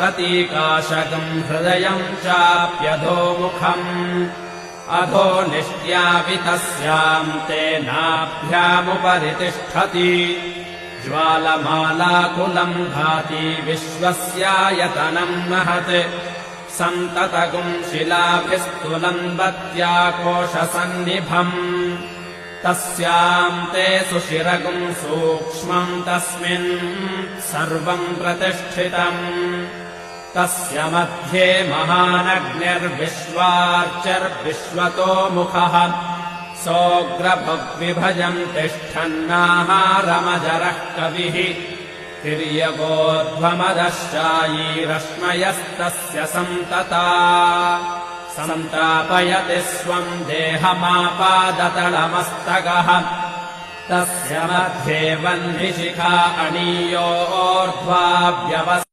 हेमकोशप्रतीकाशकम् हृदयम् चाप्यधोमुखम् अधो निष्ट्यावितस्याम् तेनाभ्यामुपरि तिष्ठति ज्वालमालाकुलम् भाति विश्वस्यायतनम् महत् सन्ततगुम् शिलाभिस्तुलम्बत्याकोशसन्निभम् तस्याम् ते सुशिरगुम् सूक्ष्मम् तस्मिन् सर्वम् प्रतिष्ठितम् तस्य मध्ये महानग्निर्विश्वार्चर्विश्वतो मुखः सोऽग्रभग्विभजम् तिष्ठन्नाहारमजरः कविः तिर्यगोध्वमदश्चायीरश्मयस्तस्य सन्तता सन्तापयति स्वम् देहमापादतलमस्तकः तस्य मध्ये वह्निशिखा अणीयोर्ध्वा